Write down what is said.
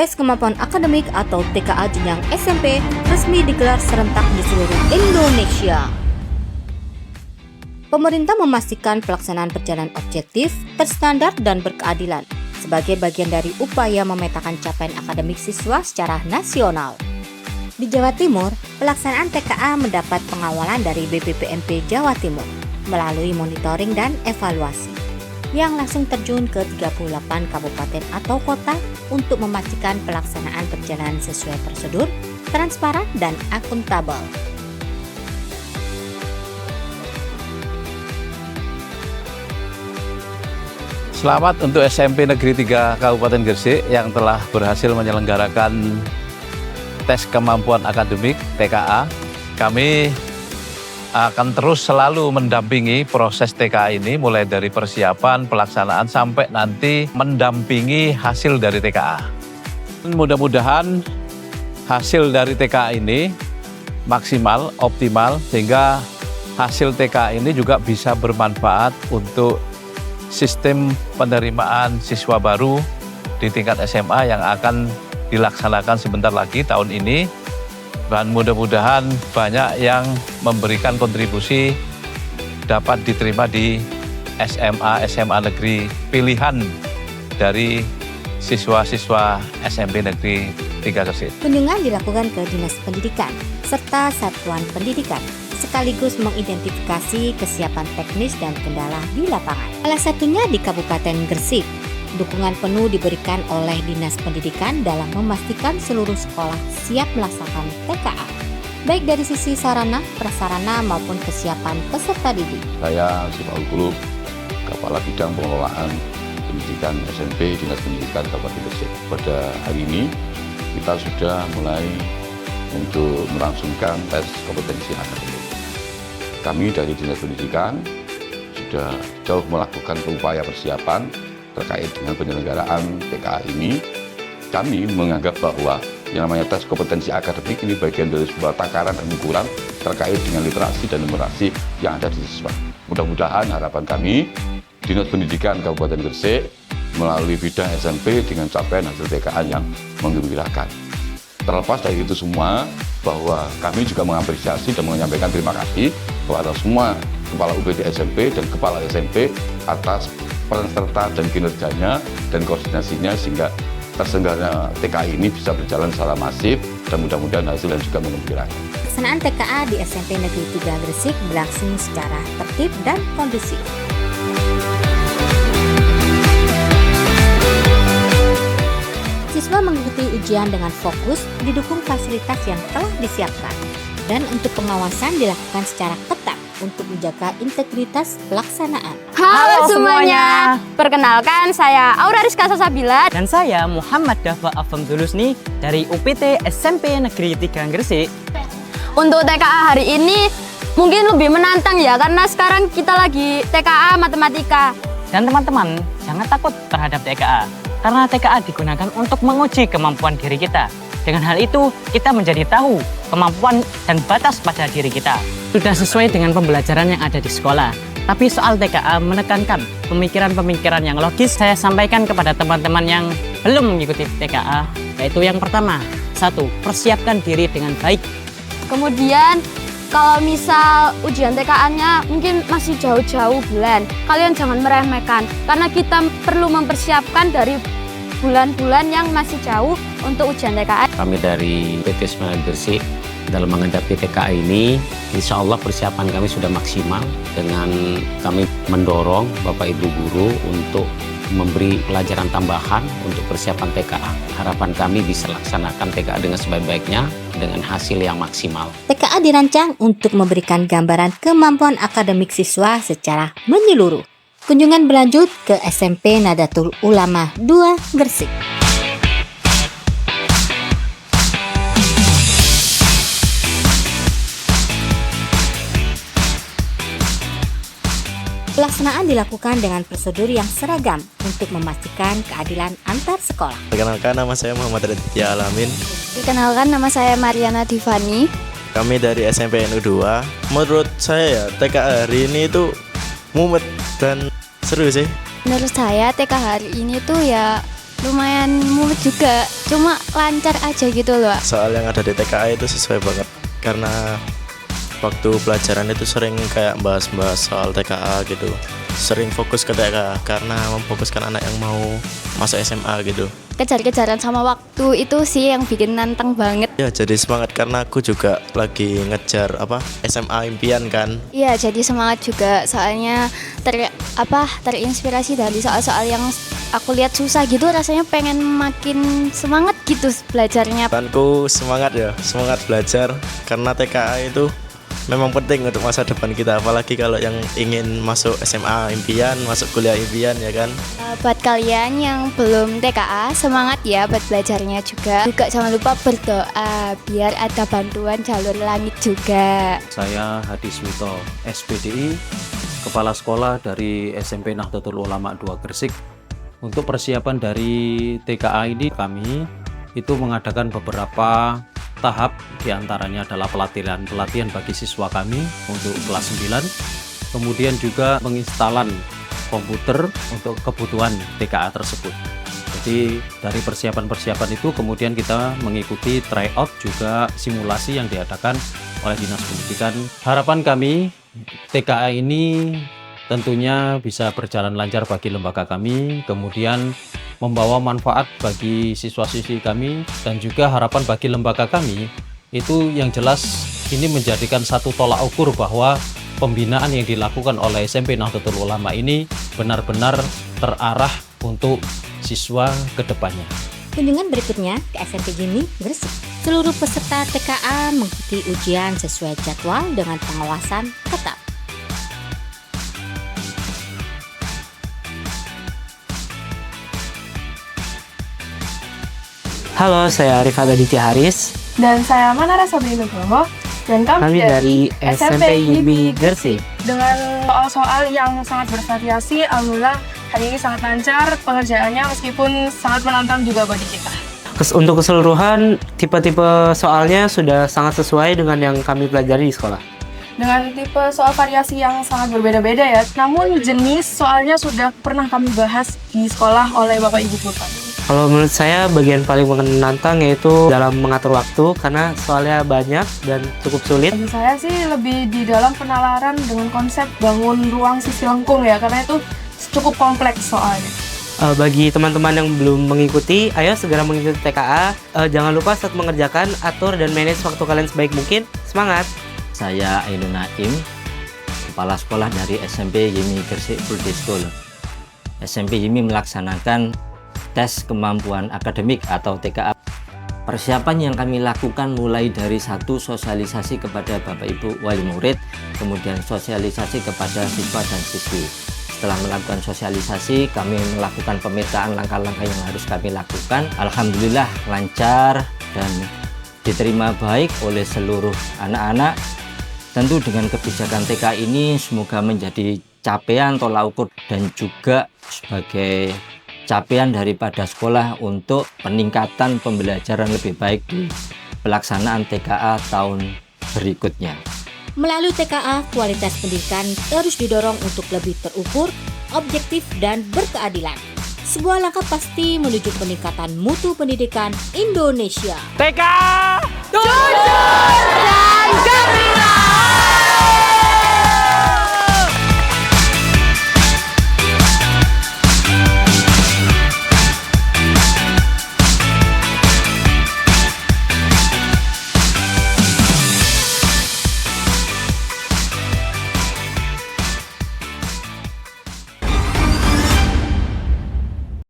Tes Kemampuan Akademik atau TKA jenjang SMP resmi digelar serentak di seluruh Indonesia. Pemerintah memastikan pelaksanaan berjalan objektif, terstandar, dan berkeadilan sebagai bagian dari upaya memetakan capaian akademik siswa secara nasional. Di Jawa Timur, pelaksanaan TKA mendapat pengawalan dari BPPMP Jawa Timur melalui monitoring dan evaluasi yang langsung terjun ke 38 kabupaten atau kota untuk memastikan pelaksanaan berjalan sesuai prosedur, transparan, dan akuntabel. Selamat untuk SMP Negeri 3 Kabupaten Gresik yang telah berhasil menyelenggarakan tes kemampuan akademik TKA. Kami akan terus selalu mendampingi proses TKA ini mulai dari persiapan, pelaksanaan sampai nanti mendampingi hasil dari TKA. Mudah-mudahan hasil dari TKA ini maksimal, optimal sehingga hasil TKA ini juga bisa bermanfaat untuk sistem penerimaan siswa baru di tingkat SMA yang akan dilaksanakan sebentar lagi tahun ini. Dan mudah-mudahan banyak yang memberikan kontribusi dapat diterima di SMA negeri pilihan dari siswa-siswa SMP Negeri 3 Gresik. Kunjungan dilakukan ke Dinas Pendidikan serta Satuan Pendidikan, sekaligus mengidentifikasi kesiapan teknis dan kendala di lapangan. Salah satunya di Kabupaten Gresik. Dukungan penuh diberikan oleh Dinas Pendidikan dalam memastikan seluruh sekolah siap melaksanakan TKA, baik dari sisi sarana, prasarana maupun kesiapan peserta didik. Saya Sipaul Kulub, Kepala Bidang Pengelolaan Pendidikan SMP Dinas Pendidikan Kabupaten Gresik. Pada hari ini kita sudah mulai untuk melangsungkan tes kompetensi akademik. Kami dari Dinas Pendidikan sudah jauh melakukan upaya persiapan terkait dengan penyelenggaraan TKA ini. Kami menganggap bahwa yang namanya tes kompetensi akademik ini bagian dari sebuah takaran dan ukuran terkait dengan literasi dan numerasi yang ada di siswa. Mudah-mudahan harapan kami, Dinas Pendidikan Kabupaten Gresik melalui bidang SMP dengan capaian hasil TKA yang menggembirakan. Terlepas dari itu semua, bahwa kami juga mengapresiasi dan menyampaikan terima kasih kepada semua Kepala UPT SMP dan Kepala SMP atas peran serta dan kinerjanya dan koordinasinya sehingga terselenggaranya TKA ini bisa berjalan secara masif dan mudah-mudahan hasilnya juga menggembirakan. Pelaksanaan TKA di SMP Negeri 3 Gresik berlangsung secara tertib dan kondusif. Siswa mengikuti ujian dengan fokus, didukung fasilitas yang telah disiapkan, dan untuk pengawasan dilakukan secara ketat untuk menjaga integritas pelaksanaan. Halo semuanya, perkenalkan saya Aura Rizka Sasabila. Dan saya Muhammad Dafa Afamzulusni dari UPT SMP Negeri 3 Gresik. Untuk TKA hari ini mungkin lebih menantang ya, karena sekarang kita lagi TKA Matematika. Dan teman-teman, jangan takut terhadap TKA, karena TKA digunakan untuk menguji kemampuan diri kita. Dengan hal itu, kita menjadi tahu kemampuan dan batas pada diri kita. Sudah sesuai dengan pembelajaran yang ada di sekolah. Tapi soal TKA menekankan pemikiran-pemikiran yang logis. Saya sampaikan kepada teman-teman yang belum mengikuti TKA, yaitu yang pertama, 1. Persiapkan diri dengan baik. Kemudian kalau misal ujian TKA-nya mungkin masih jauh-jauh bulan, kalian jangan meremehkan, karena kita perlu mempersiapkan dari bulan-bulan yang masih jauh untuk ujian TKA. Kami dari PT Semangat Gresik dalam menghadapi TKA ini, insya Allah persiapan kami sudah maksimal dengan kami mendorong Bapak Ibu Guru untuk memberi pelajaran tambahan untuk persiapan TKA. Harapan kami bisa laksanakan TKA dengan sebaik-baiknya dengan hasil yang maksimal. TKA dirancang untuk memberikan gambaran kemampuan akademik siswa secara menyeluruh. Kunjungan berlanjut ke SMP Nadatul Ulama 2 Gresik. Pelaksanaan dilakukan dengan prosedur yang seragam untuk memastikan keadilan antar sekolah. Perkenalkan, nama saya Muhammad Raditya Alamin. Perkenalkan, nama saya Mariana Divani. Kami dari SMP NU 2. Menurut saya TKA hari ini itu mumet dan seru sih. Menurut saya TKA hari ini tuh ya lumayan mumet juga, cuma lancar aja gitu loh. Soal yang ada di TKA itu sesuai banget karena waktu pelajaran itu sering kayak bahas-bahas soal TKA gitu. Sering fokus ke TKA karena memfokuskan anak yang mau masuk SMA gitu. Kejar-kejaran sama waktu itu sih yang bikin nantang banget. Ya jadi semangat karena aku juga lagi ngejar SMA impian kan. Iya, jadi semangat juga soalnya terinspirasi dari soal-soal yang aku lihat susah gitu, rasanya pengen makin semangat gitu belajarnya. Danku semangat belajar karena TKA itu memang penting untuk masa depan kita, apalagi kalau yang ingin masuk SMA impian, masuk kuliah impian ya kan. Buat kalian yang belum TKA, semangat ya buat belajarnya juga. Juga jangan lupa berdoa biar ada bantuan jalur langit juga. Saya Hadi Smito, SPDI, Kepala Sekolah dari SMP Nahdlatul Ulama 2 Gresik. Untuk persiapan dari TKA ini kami itu mengadakan beberapa tahap, diantaranya adalah pelatihan bagi siswa kami untuk kelas 9, kemudian juga menginstalan komputer untuk kebutuhan TKA tersebut. Jadi dari persiapan itu kemudian kita mengikuti tryout juga simulasi yang diadakan oleh Dinas Pendidikan. Harapan kami TKA ini tentunya bisa berjalan lancar bagi lembaga kami, kemudian membawa manfaat bagi siswa-siswi kami, dan juga harapan bagi lembaga kami itu yang jelas ini menjadikan satu tolak ukur bahwa pembinaan yang dilakukan oleh SMP Nahdlatul Ulama ini benar-benar terarah untuk siswa ke depannya. Kunjungan berikutnya ke SMP Jimmy Gresik. Seluruh peserta TKA mengikuti ujian sesuai jadwal dengan pengawasan ketat. Halo, saya Rifat Aditya Haris. Dan saya Manara Sabri Nugroho. Dan Kami dari SMP Jimmy Gresik. Dengan soal-soal yang sangat bervariasi, alhamdulillah hari ini sangat lancar pengerjaannya meskipun sangat menantang juga bagi kita. Untuk keseluruhan, tipe-tipe soalnya sudah sangat sesuai dengan yang kami pelajari di sekolah. Dengan tipe soal variasi yang sangat berbeda-beda ya, namun jenis soalnya sudah pernah kami bahas di sekolah oleh Bapak Ibu Guru. Kalau menurut saya bagian paling menantang yaitu dalam mengatur waktu karena soalnya banyak dan cukup sulit. Bagi saya sih lebih di dalam penalaran dengan konsep bangun ruang sisi lengkung ya, karena itu cukup kompleks soalnya. Bagi teman-teman yang belum mengikuti, ayo segera mengikuti TKA. Jangan lupa saat mengerjakan, atur dan manage waktu kalian sebaik mungkin. Semangat! Saya Ainun Naim, Kepala Sekolah dari SMP Jimmy Gresik Full Day School. SMP Jimmy melaksanakan tes kemampuan akademik atau TKA. Persiapan yang kami lakukan mulai dari satu sosialisasi kepada Bapak Ibu wali murid, kemudian sosialisasi kepada siswa dan siswi. Setelah melakukan sosialisasi, kami melakukan pemetaan langkah-langkah yang harus kami lakukan. Alhamdulillah lancar dan diterima baik oleh seluruh anak-anak. Tentu dengan kebijakan TKA ini semoga menjadi capaian tolak ukur dan juga sebagai capaian daripada sekolah untuk peningkatan pembelajaran lebih baik di pelaksanaan TKA tahun berikutnya. Melalui TKA, kualitas pendidikan terus didorong untuk lebih terukur, objektif, dan berkeadilan. Sebuah langkah pasti menuju peningkatan mutu pendidikan Indonesia. TKA! Jujur!